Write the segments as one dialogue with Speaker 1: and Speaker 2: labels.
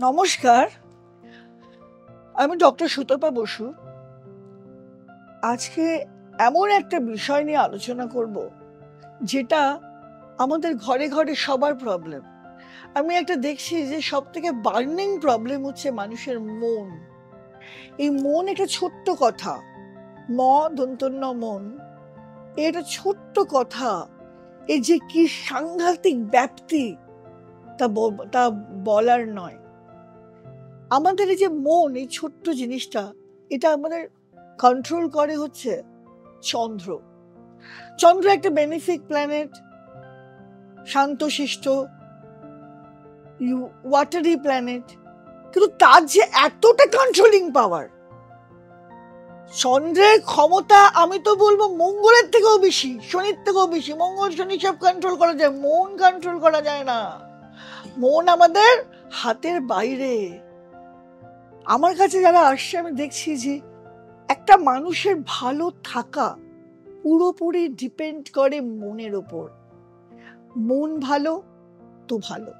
Speaker 1: নমস্কার, আমি ডক্টর সুতপা বসু। আজকে এমন একটা বিষয় নিয়ে আলোচনা করব যেটা আমাদের ঘরে ঘরে সবার প্রবলেম। আমি একটা দেখছি যে সব থেকে বার্নিং প্রবলেম হচ্ছে মানুষের মন। এই মন একটা ছোট্ট কথা, দন্তন্য মন, এটা ছোট্ট কথা, এই যে কি সাংঘাতিক ব্যাপ্তি তা বলার নয়। আমাদের এই যে মন, এই ছোট্ট জিনিসটা, এটা আমাদের কন্ট্রোল করে হচ্ছে চন্দ্র। চন্দ্র একটা বেনিফিক প্ল্যানেট, শান্তশিষ্ট ওয়াটারি প্ল্যানেট, কিন্তু তার যে এতটা কন্ট্রোলিং পাওয়ার, চন্দ্রের ক্ষমতা আমি তো বলবো মঙ্গলের থেকেও বেশি, শনির থেকেও বেশি। মঙ্গল শনি সব কন্ট্রোল করা যায়, মন কন্ট্রোল করা যায় না। মন আমাদের হাতের বাইরে। আমার কাছে যারা আসছে আমি দেখছি যে একটা মানুষের ভালো থাকা পুরোপুরি ডিপেন্ড করে মনের ওপর। মন ভালো তো ভালো,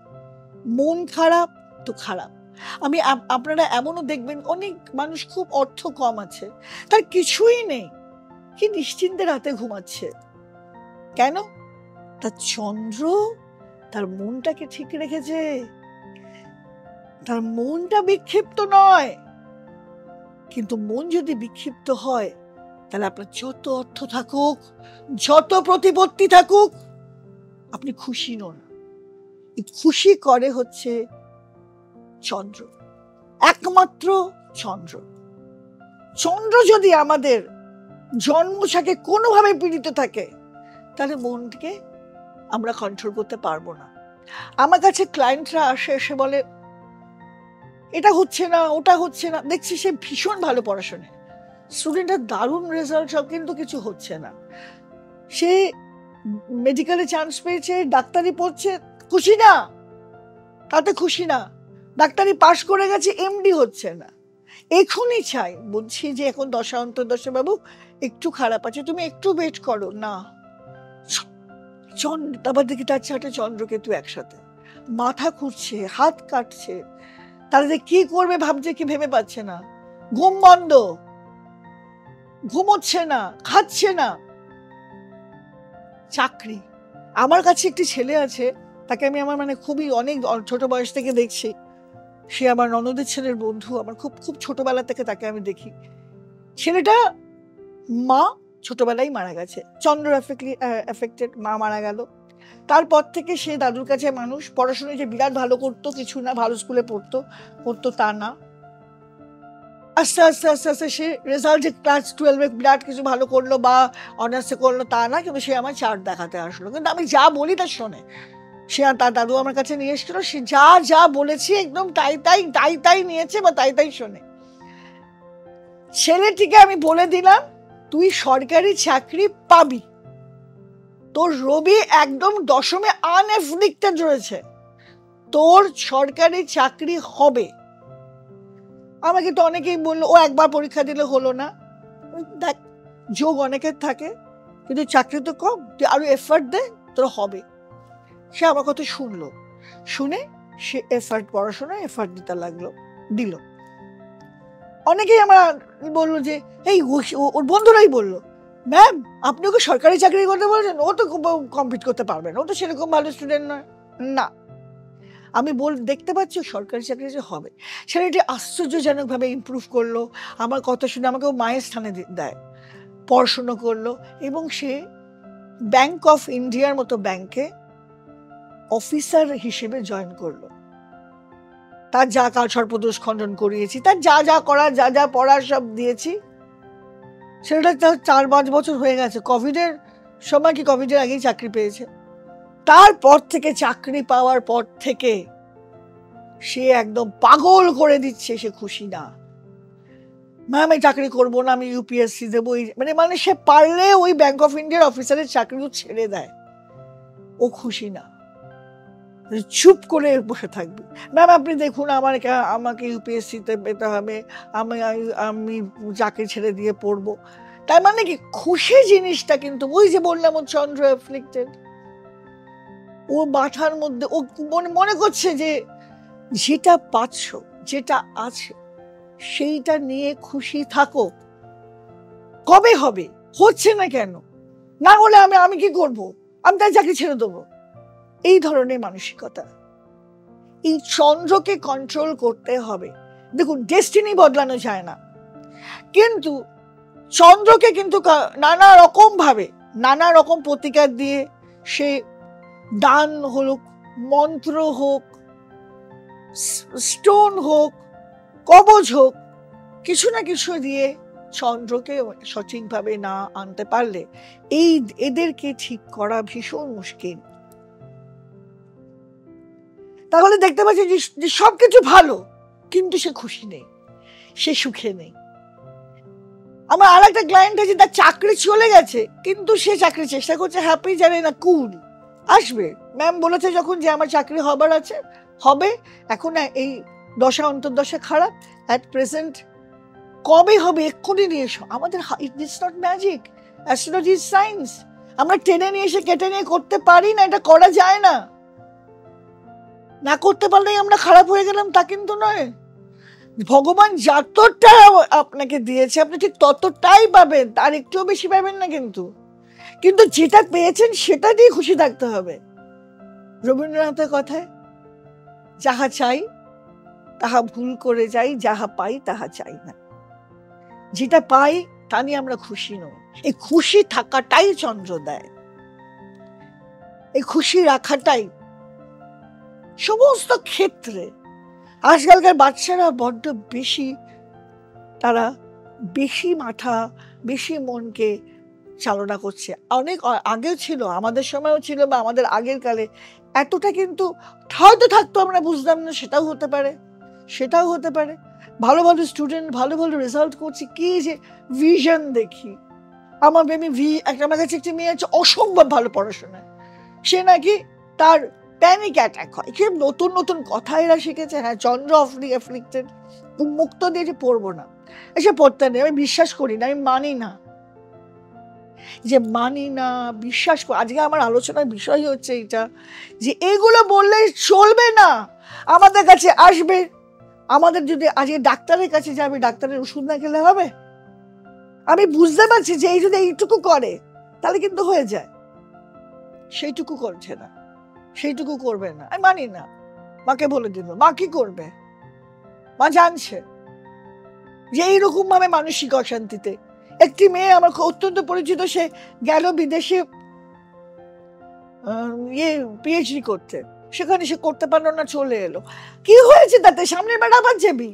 Speaker 1: মন খারাপ তো খারাপ। আপনারা এমনও দেখবেন অনেক মানুষ খুব অর্থ কম আছে, তার কিছুই নেই, কি নিশ্চিন্তে রাতে ঘুমাচ্ছে। কেন? তার চন্দ্র তার মনটাকে ঠিক রেখেছে। তার মনটা বিক্ষিপ্ত নয়। কিন্তু মন যদি বিক্ষিপ্ত হয়, তাহলে আপনার যত অর্থ থাকুক, যত প্রতিপত্তি থাকুক, আপনি খুশি নন। খুশি করে হচ্ছে চন্দ্র, একমাত্র চন্দ্র। চন্দ্র যদি আমাদের জন্মছকে কোনোভাবে পীড়িত থাকে, তাহলে মনকে আমরা কন্ট্রোল করতে পারবো না। আমার কাছে ক্লায়েন্টরা আসে, এসে বলে এটা হচ্ছে না, ওটা হচ্ছে না। দেখছি সে ভীষণ ভালো পড়াশোনায়, স্টুডেন্টের দারুণ রেজাল্ট, সব, কিন্তু কিছু হচ্ছে না। সে মেডিকেলে চান্স পেয়েছে, ডাক্তারি পড়ছে, খুশি না, তাতে খুশি না। ডাক্তারি পাশ করে গেছে, এমডি হচ্ছে না। এখনই চাই, বলছি যে এখন দশা অন্তর্দশা বাবু একটু খারাপ আছে, তুমি একটু ওয়েট করো না। আবার দেখি তার চারটে চন্দ্রকেতু একসাথে, মাথা ঘুরছে, হাত কাটছে, তাহলে কি করবে ভাবছে, কি ভেবে পাচ্ছে না। ঘুম বন্ধ, ঘুমোচ্ছে না, খাচ্ছে না। চাকরি, আমার কাছে একটি ছেলে আছে, তাকে আমি আমার খুবই অনেক ছোট বয়স থেকে দেখছি। সে আমার ননদের ছেলের বন্ধু, আমার খুব খুব ছোটবেলা থেকে তাকে আমি দেখি। ছেলেটা মা ছোটবেলায় মারা গেছে, চন্দ্র এফেক্টেড, মা মারা গেল। তারপর থেকে সে দাদুর কাছে মানুষ। পড়াশোনায় যে বিরাট ভালো করতো কিছু না, ভালো স্কুলে পড়তো তা না। আস্তে আস্তে আস্তে আস্তে সে রেজাল্ট যে ক্লাস 12-এ বিরাট কিছু ভালো করলো বা অনার্সে করলো তা না, কিন্তু সে আমার চার্ট দেখাতে আসলো। কিন্তু আমি যা বলি তা শোনে। সে আর তার দাদু আমার কাছে নিয়ে এসেছিল, সে যা যা বলেছি একদম তাই নিয়েছে বা তাই শোনে। ছেলেটিকে আমি বলে দিলাম, তুই সরকারি চাকরি পাবি, তোর রবি একদম দশমে আনএফ্লিক্টেড রয়েছে, তোর সরকারি চাকরি হবে। আমাকে তো অনেকেই বললো, ও একবার পরীক্ষা দিলে হলো না। দেখ, যোগ অনেকের থাকে, কিন্তু চাকরি তো কম, তুই আরো এফার্ট দে, তোর হবে। সে আমার কথা শুনলো, শুনে সে পড়াশোনায় এফার্ট দিতে লাগলো, দিল। অনেকেই আমার বললো যে, এই ওর বন্ধুরাই বললো, ম্যাম আপনি ওকে সরকারি চাকরি করতে বলছেন, ও তো কমপ্লিট করতে পারবে না, ও তো সেরকম ভালো স্টুডেন্ট নয়। না, আমি দেখতে পাচ্ছি সরকারি চাকরি যে হবে। ছেলেটি আশ্চর্যজনকভাবে ইমপ্রুভ করলো, আমার কথা শুনে আমাকে ও মায়ের স্থানে দেয়, পড়াশুনো করলো, এবং সে ব্যাংক অফ ইন্ডিয়ার মতো ব্যাংকে অফিসার হিসেবে জয়েন করলো। তার যা কাল সর্পদোষ খণ্ডন করিয়েছি, তার যা যা করার, যা যা পড়ার সব দিয়েছি। সেটা তার 4-5 বছর হয়ে গেছে। কোভিডের সময় কি কোভিডের আগেই চাকরি পেয়েছে। তারপর থেকে, চাকরি পাওয়ার পর থেকে সে একদম পাগল করে দিচ্ছে, সে খুশি না। ম্যাম আমি চাকরি করবো না, আমি ইউপিএসসি দেবো, মানে সে পারলে ওই ব্যাংক অফ ইন্ডিয়ার অফিসারের চাকরিও ছেড়ে দেয়। ও খুশি না, চুপ করে বসে থাকবে। ম্যাম আপনি দেখুন, আমাকে ইউপিএসসিতে পেতে হবে, আমি চাকরি ছেড়ে দিয়ে পড়বো। তার মানে কি, খুশি জিনিসটা কিন্তু ওই যে বললাম, ও চন্দ্র এফ্লিক্টেড। ও মাথার মধ্যে ও মনে করছে যে যেটা পাচ্ছ, যেটা আছে, সেইটা নিয়ে খুশি থাকো। কবে হবে? হচ্ছে না কেন? না হলে আমি কি করব? আমি তাই চাকরি ছেড়ে দেবো। এই ধরনের মানসিকতা। এই চন্দ্রকে কন্ট্রোল করতে হবে। দেখুন, ডেস্টিনি বদলানো যায় না, কিন্তু চন্দ্রকে কিন্তু নানা রকম ভাবে, নানা রকম প্রতিকার দিয়ে, সে দান হোক, মন্ত্র হোক, স্টোন হোক, কবচ হোক, কিছু না কিছু দিয়ে চন্দ্রকে সঠিকভাবে না আনতে পারলে এদেরকে ঠিক করা ভীষণ মুশকিল। তাহলে দেখতে পাচ্ছি যে সবকিছু ভালো, কিন্তু সে খুশি নেই, সে সুখে নেই। আমার আর একটা ক্লায়েন্ট আছে, তার চাকরি চলে গেছে, কিন্তু সে চাকরি চেষ্টা করছে, হ্যাপি, জানে না কুল আসবে। ম্যাম বলেছে যখন যে আমার চাকরি হবার আছে, হবে। এখন এই দশা অন্তর্দশা খারাপ, অ্যাট প্রেজেন্ট কবে হবে এক্ষুনি নিয়ে এসো। আমাদের it's not magic, astrology is science. আমরা টেনে নিয়ে এসে কেটে নিয়ে করতে পারি না, এটা করা যায় না। না করতে পারলেই আমরা খারাপ হয়ে গেলাম তা কিন্তু নয়। ভগবান যতটা আপনাকে দিয়েছে আপনি ঠিক ততটাই পাবেন, তার একটুও বেশি পাবেন না। কিন্তু যেটা পেয়েছেন সেটা দিয়ে খুশি থাকতে হবে। রবীন্দ্রনাথের কথায়, যাহা চাই তাহা ভুল করে যাই, যাহা পাই তাহা চাই না। যেটা পাই তা নিয়ে আমরা খুশি নই। এই খুশি থাকাটাই চন্দ্র দেয়, এই খুশি রাখাটাই সমস্ত ক্ষেত্রে। আজকালকার বাচ্চারা বড্ড বেশি, তারা বেশি মাথা, বেশি মনকে চালনা করছে। অনেক আগেও ছিল, আমাদের সময়ও ছিল, বা আমাদের আগের কালে এতটা কিন্তু হয়তো থাকতো, আমরা বুঝতাম না। সেটাও হতে পারে, সেটাও হতে পারে। ভালো ভালো স্টুডেন্ট, ভালো ভালো রেজাল্ট করছি, কি যে ভিশন দেখি। আমার কাছে একটি মেয়ে আছে, অসম্ভব ভালো পড়াশোনায়, সে নাকি তার প্যানিক অ্যাটাক হয়। কি নতুন নতুন কথা এরা শিখেছে। হ্যাঁ, চন্দ্র অ্যাফ্লিক্টেড, মুক্ত দিয়ে যে পড়বো না, এসে পড়তে নেই। আমি বিশ্বাস করি না, আমি মানি না, বিশ্বাস করি। আজকে আমার আলোচনার বিষয় হচ্ছে এটা, যে এগুলো বললে চলবে না। আমাদের কাছে আসবে, আমাদের যদি আজকে ডাক্তারের কাছে যাবে, ডাক্তারের ওষুধ না খেলে হবে? আমি বুঝতে পারছি যে এই যদি এইটুকু করে তাহলে কিন্তু হয়ে যায়, সেইটুকু করছে না, সেইটুকু করবে না। আমি মানি না। মাকে বলে দিল, মা কি করবে? মা জানছে যে এইরকম ভাবে মানসিক অশান্তিতে। একটি মেয়ে আমার অত্যন্ত পরিচিত, সে গেল বিদেশে পিএইচডি করতে, সেখানে সে করতে পারলো না, চলে এলো। কি হয়েছে তাতে? সামনের বার আবার যাবি।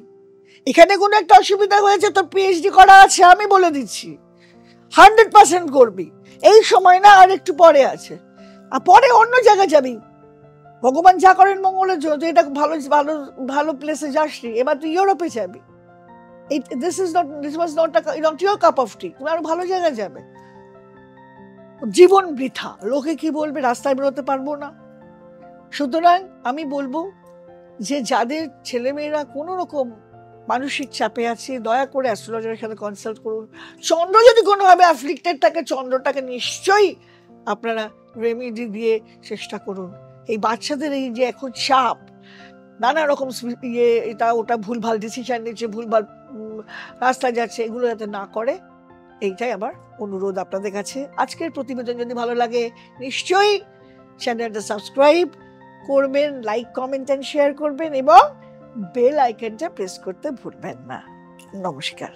Speaker 1: এখানে কোনো একটা অসুবিধা হয়েছে, তোর পিএইচডি করা আছে, আমি বলে দিচ্ছি 100% করবি। এই সময় না, আর একটু পরে আছে, আর পরে অন্য জায়গায় যাবি। ভগবান যা করেন মঙ্গলের জন্য। তুই এটা ভালো ভালো ভালো প্লেসে যাসনি, এবার তুই ইউরোপে যাবি। This was not your cup of tea. তুমি আরো ভালো জায়গায় যাবে। জীবন বৃথা, লোকে কি বলবে, রাস্তায় বেরোতে পারবো না। সুতরাং আমি বলবো যে যাদের ছেলেমেয়েরা কোনো রকম মানসিক চাপে আছে, দয়া করে অ্যাস্ট্রোলজারের সাথে কনসাল্ট করুন। চন্দ্র যদি কোনোভাবে অ্যাফ্লিক্টেড থাকে, চন্দ্রটাকে নিশ্চয়ই আপনারা রেমেডি দিয়ে চেষ্টা করুন। এই বাচ্চাদের এই যে এখন চাপ, নানা রকম এটা ওটা ভুলভাল ডিসিশন নিচ্ছে, ভুলভাল রাস্তায় যাচ্ছে, এগুলো যাতে না করে, এইটাই আমার অনুরোধ আপনাদের কাছে। আজকের প্রতিবেদন যদি ভালো লাগে নিশ্চয়ই চ্যানেলটা সাবস্ক্রাইব করবেন, লাইক, কমেন্ট এন্ড শেয়ার করবেন, এবং বেল আইকনটা প্রেস করতে ভুলবেন না। নমস্কার।